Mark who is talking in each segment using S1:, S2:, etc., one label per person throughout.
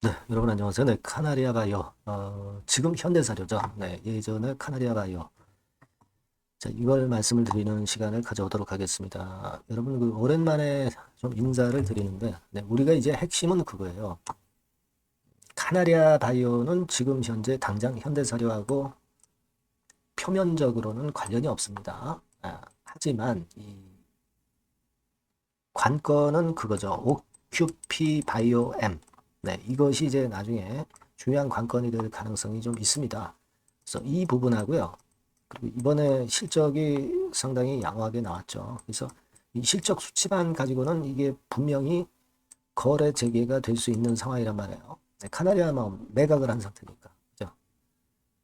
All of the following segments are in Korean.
S1: 네, 여러분 안녕하세요. 네, 카나리아 바이오. 지금 현대사료죠. 네, 예전에 카나리아 바이오. 자, 이걸 말씀을 드리는 시간을 가져오도록 하겠습니다. 여러분, 오랜만에 좀 인사를 드리는데, 네, 우리가 이제 핵심은 그거예요. 카나리아 바이오는 지금 현재 당장 현대사료하고 표면적으로는 관련이 없습니다. 하지만 이 관건은 그거죠. 오큐피 바이오 M. 네, 이것이 이제 나중에 중요한 관건이 될 가능성이 좀 있습니다. 그래서 이 부분하고요. 그리고 이번에 실적이 상당히 양호하게 나왔죠. 그래서 이 실적 수치만 가지고는 이게 분명히 거래 재개가 될 수 있는 상황이란 말이에요. 네, 카나리아 뭐 매각을 한 상태니까. 그죠?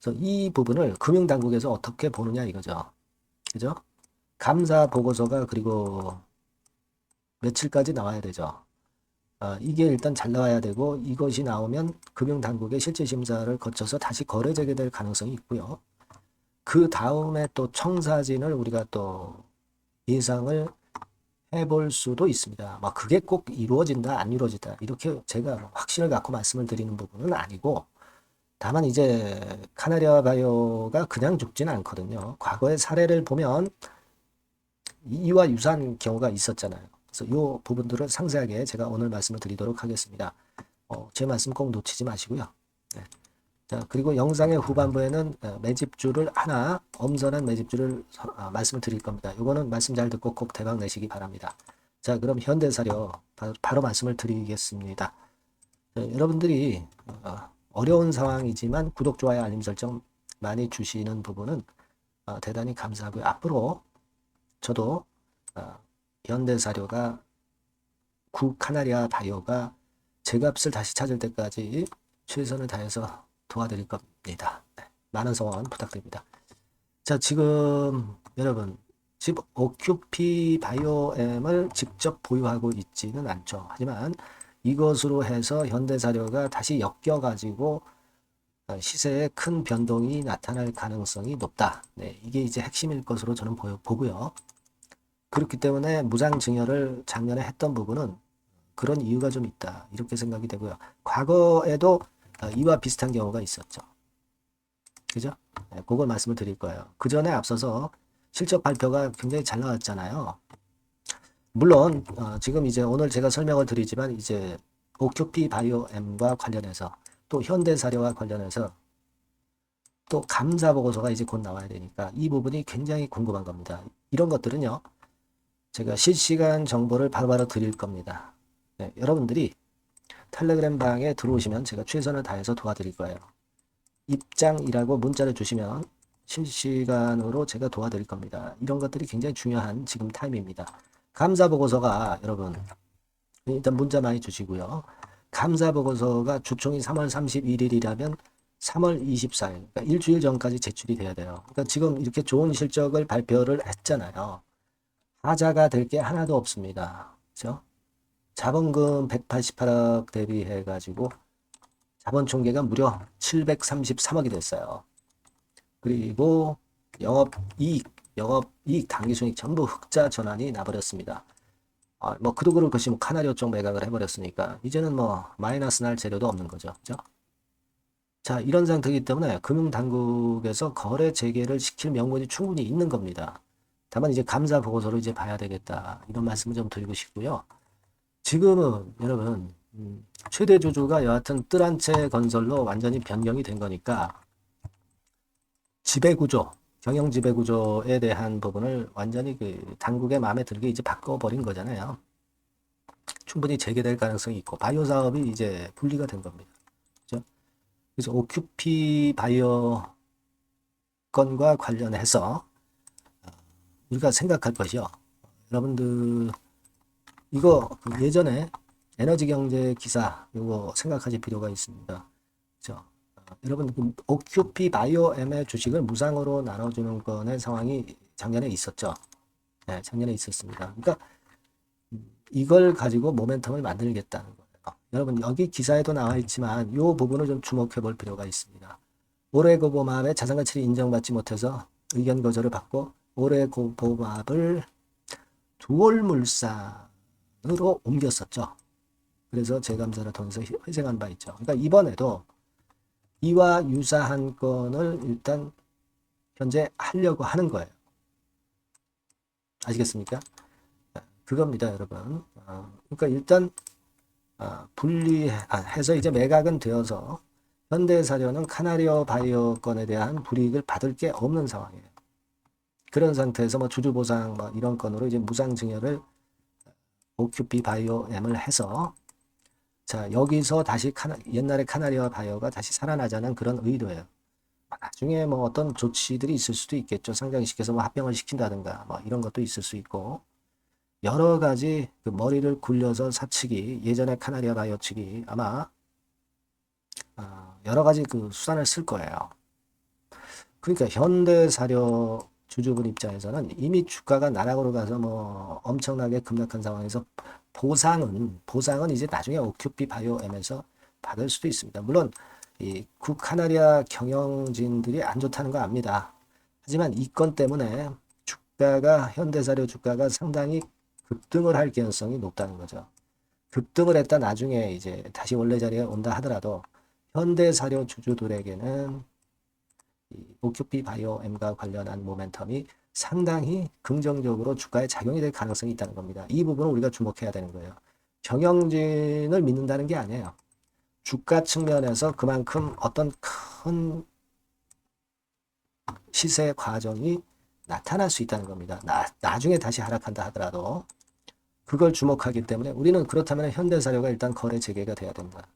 S1: 그래서 이 부분을 금융당국에서 어떻게 보느냐 이거죠. 그죠? 감사 보고서가 그리고 며칠까지 나와야 되죠. 이게 일단 잘 나와야 되고 이것이 나오면 금융당국의 실질심사를 거쳐서 다시 거래 재개될 가능성이 있고요. 그 다음에 또 청사진을 우리가 또 예상을 해볼 수도 있습니다. 뭐 그게 꼭 이루어진다, 안 이루어진다 이렇게 제가 확신을 갖고 말씀을 드리는 부분은 아니고 다만 이제 카나리아 바이오가 그냥 죽지는 않거든요. 과거의 사례를 보면 이와 유사한 경우가 있었잖아요. 그래서 이 부분들을 상세하게 제가 오늘 말씀을 드리도록 하겠습니다. 제 말씀 꼭 놓치지 마시고요. 네. 자, 그리고 영상의 후반부에는 매집주를 하나, 엄선한 매집주를 말씀을 드릴 겁니다. 이거는 말씀 잘 듣고 꼭 대박 내시기 바랍니다. 자, 그럼 현대사료 바로 말씀을 드리겠습니다. 여러분들이 어려운 상황이지만 구독, 좋아요, 알림 설정 많이 주시는 부분은 대단히 감사하고요. 앞으로 저도 현대사료가 카나리아 바이오가 제 값을 다시 찾을 때까지 최선을 다해서 도와드릴 겁니다. 네, 많은 성원 부탁드립니다. 자, 지금 여러분 집 오큐피 바이오엠을 직접 보유하고 있지는 않죠. 하지만 이것으로 해서 현대사료가 다시 엮여가지고 시세에 큰 변동이 나타날 가능성이 높다. 네, 이게 이제 핵심일 것으로 저는 보고요. 그렇기 때문에 무장증여를 작년에 했던 부분은 그런 이유가 좀 있다. 이렇게 생각이 되고요. 과거에도 이와 비슷한 경우가 있었죠. 그죠? 네, 그걸 말씀을 드릴 거예요. 그 전에 앞서서 실적 발표가 굉장히 잘 나왔잖아요. 물론 지금 이제 오늘 제가 설명을 드리지만 이제 오큐피 바이오엠과 관련해서 또 현대사료와 관련해서 또 감사 보고서가 이제 곧 나와야 되니까 이 부분이 굉장히 궁금한 겁니다. 이런 것들은요. 제가 실시간 정보를 바로바로 드릴 겁니다. 네, 여러분들이 텔레그램 방에 들어오시면 제가 최선을 다해서 도와드릴 거예요. 입장이라고 문자를 주시면 실시간으로 제가 도와드릴 겁니다. 이런 것들이 굉장히 중요한 지금 타임입니다. 감사 보고서가 여러분 일단 문자 많이 주시고요. 감사 보고서가 주총이 3월 31일이라면 3월 24일, 그러니까 일주일 전까지 제출이 돼야 돼요. 그러니까 지금 이렇게 좋은 실적을 발표를 했잖아요. 하자가 될 게 하나도 없습니다. 그렇죠? 자본금 188억 대비해 가지고 자본 총계가 무려 733억이 됐어요. 그리고 영업이익, 당기순이익 전부 흑자 전환이 나버렸습니다. 뭐 그도 그럴 것이 뭐 카나리오 쪽 매각을 해버렸으니까 이제는 뭐 마이너스 날 재료도 없는 거죠. 그죠? 자, 이런 상태이기 때문에 금융당국에서 거래 재개를 시킬 명분이 충분히 있는 겁니다. 다만 이제 감사 보고서를 이제 봐야 되겠다. 이런 말씀을 좀 드리고 싶고요. 지금은 여러분 최대 주주가 여하튼 뜰한채 건설로 완전히 변경이 된 거니까 지배구조, 경영 지배구조에 대한 부분을 완전히 그 당국의 마음에 들게 이제 바꿔버린 거잖아요. 충분히 재개될 가능성이 있고 바이오 사업이 이제 분리가 된 겁니다. 그죠? 그래서 오큐피 바이오 건과 관련해서 우리가 생각할 것이요. 여러분들 이거 그 예전에 에너지 경제 기사 이거 생각하실 필요가 있습니다. 그죠? 여러분 그 오큐피 바이오엠의 주식을 무상으로 나눠주는 건의 상황이 작년에 있었죠. 네, 작년에 있었습니다. 그러니까 이걸 가지고 모멘텀을 만들겠다는 거예요. 여러분 여기 기사에도 나와 있지만 이 부분을 좀 주목해 볼 필요가 있습니다. 올해 고보마업의 자산가치를 인정받지 못해서 의견 거절을 받고 올해 고보마업을 두월물산으로 옮겼었죠. 그래서 재감사를 통해서 회생한 바 있죠. 그러니까 이번에도 이와 유사한 건을 일단 현재 하려고 하는 거예요. 아시겠습니까? 그겁니다, 여러분. 그러니까 일단 분리해서 이제 매각은 되어서 현대사료는 카나리어 바이오 건에 대한 불이익을 받을 게 없는 상황이에요. 그런 상태에서 뭐 주주보상 뭐 이런 건으로 이제 무상증여를 오큐피 바이오엠을 해서 자 여기서 다시 옛날에 카나리어 바이오가 다시 살아나자는 그런 의도예요. 나중에 뭐 어떤 조치들이 있을 수도 있겠죠. 상장시켜서 뭐 합병을 시킨다든가 뭐 이런 것도 있을 수 있고 여러 가지 그 머리를 굴려서 사측이 예전에 카나리아 바이오 측이 아마 여러 가지 그 수단을 쓸 거예요. 그러니까 현대사료 주주분 입장에서는 이미 주가가 나락으로 가서 뭐 엄청나게 급락한 상황에서 보상은 이제 나중에 오큐피 바이오엠에서 받을 수도 있습니다. 물론 이 국카나리아 경영진들이 안 좋다는 거 압니다. 하지만 이 건 때문에 주가가 현대사료 주가가 상당히 급등을 할 가능성이 높다는 거죠. 급등을 했다 나중에 이제 다시 원래 자리에 온다 하더라도 현대사료 주주들에게는 이 오큐피 바이오엠과 관련한 모멘텀이 상당히 긍정적으로 주가에 작용이 될 가능성이 있다는 겁니다. 이 부분을 우리가 주목해야 되는 거예요. 경영진을 믿는다는 게 아니에요. 주가 측면에서 그만큼 어떤 큰 시세 과정이 나타날 수 있다는 겁니다. 나중에 다시 하락한다 하더라도 그걸 주목하기 때문에 우리는 그렇다면 현대사료가 일단 거래 재개가 돼야 된다.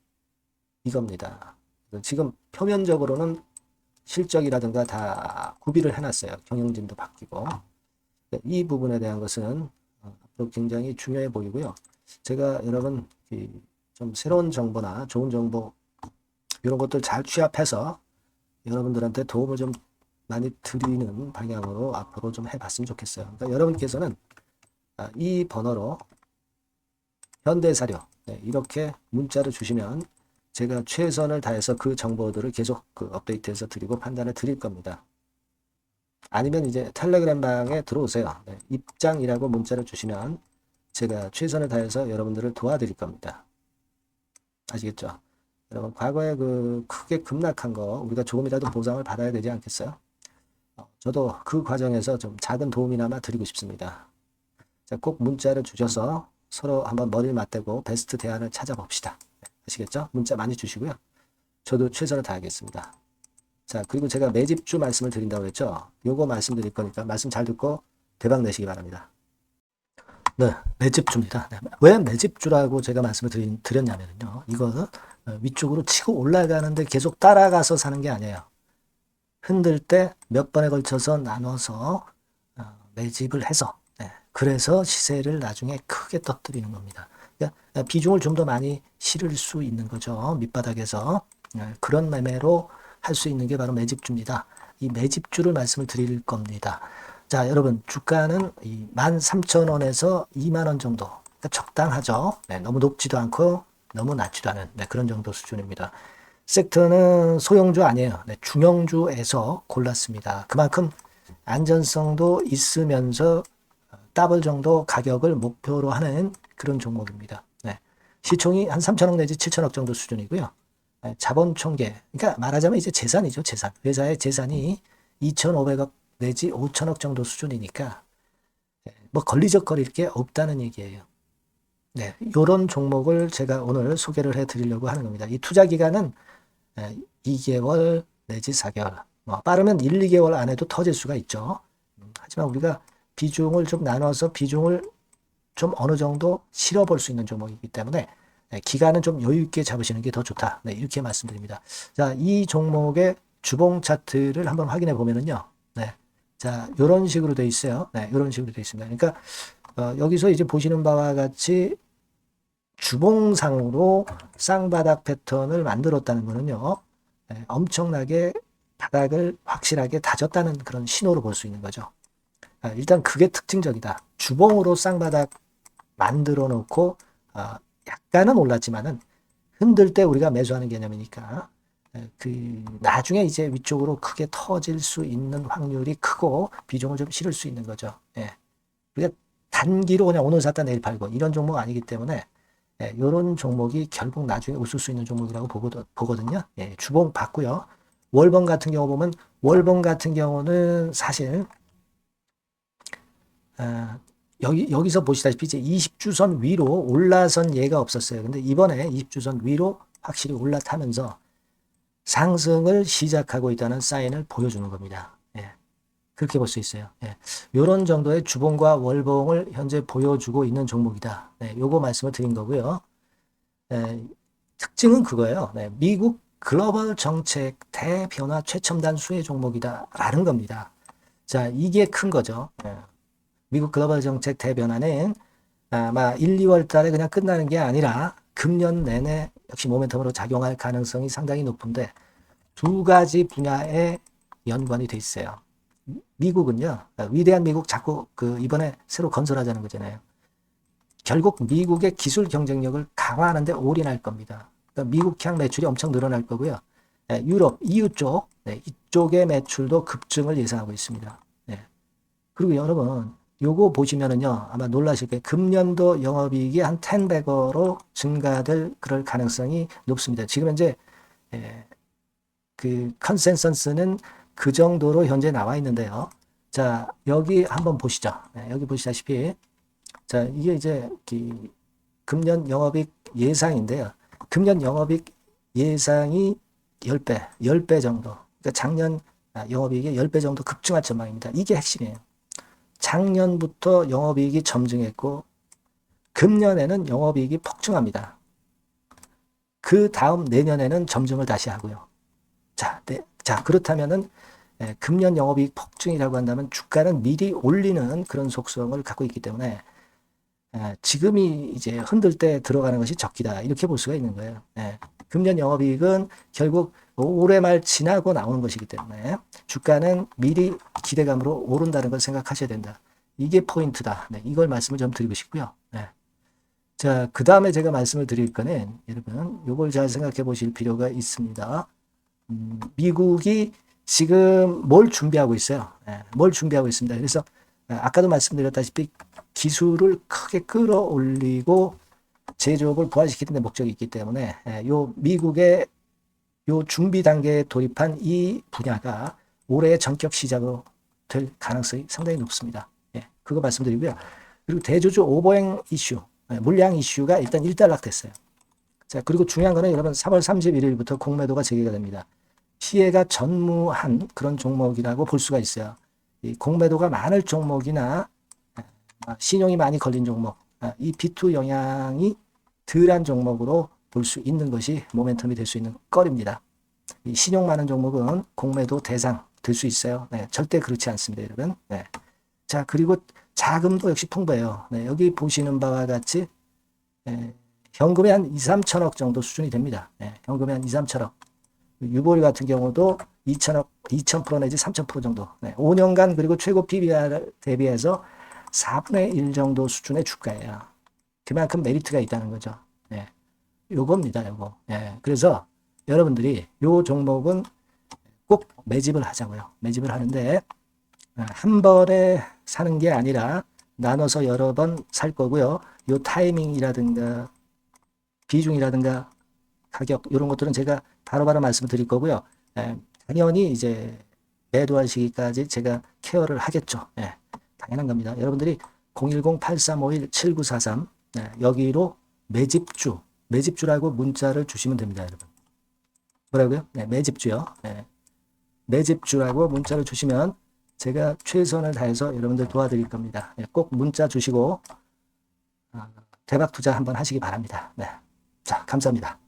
S1: 이겁니다. 지금 표면적으로는 실적이라든가 다 구비를 해놨어요. 경영진도 바뀌고. 이 부분에 대한 것은 앞으로 굉장히 중요해 보이고요. 제가 여러분 좀 새로운 정보나 좋은 정보 이런 것들 잘 취합해서 여러분들한테 도움을 좀 많이 드리는 방향으로 앞으로 좀 해봤으면 좋겠어요. 그러니까 여러분께서는 이 번호로 현대사료 이렇게 문자를 주시면 제가 최선을 다해서 그 정보들을 계속 업데이트해서 드리고 판단을 드릴 겁니다. 아니면 이제 텔레그램 방에 들어오세요. 입장이라고 문자를 주시면 제가 최선을 다해서 여러분들을 도와드릴 겁니다. 아시겠죠? 여러분 과거에 그 크게 급락한 거 우리가 조금이라도 보상을 받아야 되지 않겠어요? 저도 그 과정에서 좀 작은 도움이나마 드리고 싶습니다. 자, 꼭 문자를 주셔서 서로 한번 머리를 맞대고 베스트 대안을 찾아봅시다. 아시겠죠? 문자 많이 주시고요. 저도 최선을 다하겠습니다. 자, 그리고 제가 매집주 말씀을 드린다고 했죠? 요거 말씀드릴 거니까 말씀 잘 듣고 대박 내시기 바랍니다. 네, 매집주입니다. 네, 왜 매집주라고 제가 말씀을 드렸냐면요. 이거는 위쪽으로 치고 올라가는데 계속 따라가서 사는 게 아니에요. 흔들 때 몇 번에 걸쳐서 나눠서 매집을 해서 그래서 시세를 나중에 크게 터뜨리는 겁니다. 그러니까 비중을 좀 더 많이 실을 수 있는 거죠. 밑바닥에서 그런 매매로 할 수 있는 게 바로 매집주입니다. 이 매집주를 말씀을 드릴 겁니다. 자, 여러분 주가는 13,000원에서 2만원 정도 그러니까 적당하죠. 너무 높지도 않고 너무 낮지도 않은 그런 정도 수준입니다. 섹터는 소형주 아니에요. 중형주에서 골랐습니다. 그만큼 안전성도 있으면서 더블 정도 가격을 목표로 하는 그런 종목입니다. 시총이 한 3천억 내지 7천억 정도 수준이고요. 자본 총계, 그러니까 말하자면 이제 재산이죠. 재산. 회사의 재산이 2,500억 내지 5천억 정도 수준이니까 뭐 걸리적거릴 게 없다는 얘기예요. 이런 종목을 제가 오늘 소개를 해드리려고 하는 겁니다. 이 투자 기간은 2개월 내지 4개월, 빠르면 1, 2개월 안에도 터질 수가 있죠. 하지만 우리가 비중을 좀 나눠서 비중을 좀 어느 정도 실어볼 수 있는 종목이기 때문에 기간은 좀 여유 있게 잡으시는 게 더 좋다. 이렇게 말씀드립니다. 자, 이 종목의 주봉 차트를 한번 확인해 보면은요. 자, 이런 식으로 돼 있어요. 이런 식으로 돼 있습니다. 그러니까 여기서 이제 보시는 바와 같이 주봉상으로 쌍바닥 패턴을 만들었다는 거는요. 엄청나게 바닥을 확실하게 다졌다는 그런 신호로 볼 수 있는 거죠. 일단 그게 특징적이다. 주봉으로 쌍바닥 만들어 놓고 약간은 올랐지만은 흔들 때 우리가 매수하는 개념이니까 나중에 이제 위쪽으로 크게 터질 수 있는 확률이 크고 비중을 좀 실을 수 있는 거죠. 우리가 단기로 그냥 오늘 샀다 내일 팔고 이런 종목 아니기 때문에 이런 종목이 결국 나중에 웃을 수 있는 종목이라고 보거든요. 주봉 봤고요. 월봉 같은 경우 보면 월봉 같은 경우는 사실 여기서 보시다시피 이제 20주선 위로 올라선 예가 없었어요. 근데 이번에 20주선 위로 확실히 올라타면서 상승을 시작하고 있다는 사인을 보여주는 겁니다. 그렇게 볼 수 있어요. 이런 정도의 주봉과 월봉을 현재 보여주고 있는 종목이다. 요거 말씀을 드린 거고요. 특징은 그거예요. 미국 글로벌 정책 대변화 최첨단 수혜 종목이다 라는 겁니다. 자, 이게 큰 거죠. 미국 글로벌 정책 대변화는 아마 1, 2월 달에 그냥 끝나는 게 아니라 금년 내내 역시 모멘텀으로 작용할 가능성이 상당히 높은데 두 가지 분야에 연관이 돼 있어요. 미국은요, 위대한 미국 자꾸 이번에 새로 건설하자는 거잖아요. 결국 미국의 기술 경쟁력을 강화하는 데 올인할 겁니다. 그러니까 미국향 매출이 엄청 늘어날 거고요. 유럽, EU 쪽, 이쪽의 매출도 급증을 예상하고 있습니다. 그리고 여러분, 요거 보시면은요, 아마 놀라실 거예요. 금년도 영업이익이 한 10배로 증가될 그럴 가능성이 높습니다. 지금 현재, 그 컨센서스는 그 정도로 현재 나와 있는데요. 자, 여기 한번 보시죠. 여기 보시다시피, 자, 이게 이제 금년 영업이익 예상인데요. 금년 영업이익 예상이 10배 정도. 그러니까 작년 영업이익이 10배 정도 급증할 전망입니다. 이게 핵심이에요. 작년부터 영업이익이 점증했고 금년에는 영업이익이 폭증합니다. 그 다음 내년에는 점증을 다시 하고요. 자, 그렇다면은 금년 영업이익 폭증이라고 한다면 주가는 미리 올리는 그런 속성을 갖고 있기 때문에 지금이 이제 흔들 때 들어가는 것이 적기다 이렇게 볼 수가 있는 거예요. 금년 영업이익은 결국 올해 말 지나고 나오는 것이기 때문에 주가는 미리 기대감으로 오른다는 걸 생각하셔야 된다. 이게 포인트다. 이걸 말씀을 좀 드리고 싶고요. 자, 그 다음에 제가 말씀을 드릴 거는 여러분 이걸 잘 생각해 보실 필요가 있습니다. 미국이 지금 뭘 준비하고 있어요. 뭘 준비하고 있습니다. 그래서 아까도 말씀드렸다시피 기술을 크게 끌어올리고 제조업을 부활시키는 데 목적이 있기 때문에 요 미국의 요 준비 단계에 돌입한 이 분야가 올해 전격 시작으로 될 가능성이 상당히 높습니다. 그거 말씀드리고요. 그리고 대주주 오버행 이슈, 물량 이슈가 일단 일단락됐어요. 자, 그리고 중요한 거는 여러분 3월 31일부터 공매도가 재개가 됩니다. 피해가 전무한 그런 종목이라고 볼 수가 있어요. 이 공매도가 많을 종목이나 신용이 많이 걸린 종목, 이 B2 영향이 덜한 종목으로 볼 수 있는 것이 모멘텀이 될 수 있는 거리입니다. 이 신용 많은 종목은 공매도 대상 될 수 있어요. 절대 그렇지 않습니다, 여러분. 자, 그리고 자금도 역시 풍부해요. 여기 보시는 바와 같이 현금이 한 2, 3천억 정도 수준이 됩니다. 현금이 한 2, 3천억. 유보리 같은 경우도 2천억, 2,000% 내지 3,000% 정도. 5년간 그리고 최고 PBR 대비해서 4분의 1 정도 수준의 주가예요. 그만큼 메리트가 있다는 거죠. 요겁니다, 요거. 그래서 여러분들이 요 종목은 꼭 매집을 하자고요. 매집을 하는데 한 번에 사는 게 아니라 나눠서 여러 번 살 거고요. 요 타이밍이라든가 비중이라든가 가격 이런 것들은 제가 바로바로 말씀을 드릴 거고요. 당연히 이제 매도할 시기까지 제가 케어를 하겠죠. 당연한 겁니다. 여러분들이 010-8351-7943 여기로 매집주라고 문자를 주시면 됩니다, 여러분. 뭐라고요? 매집주요. 매집주라고 문자를 주시면 제가 최선을 다해서 여러분들 도와드릴 겁니다. 꼭 문자 주시고 대박 투자 한번 하시기 바랍니다. 자, 감사합니다.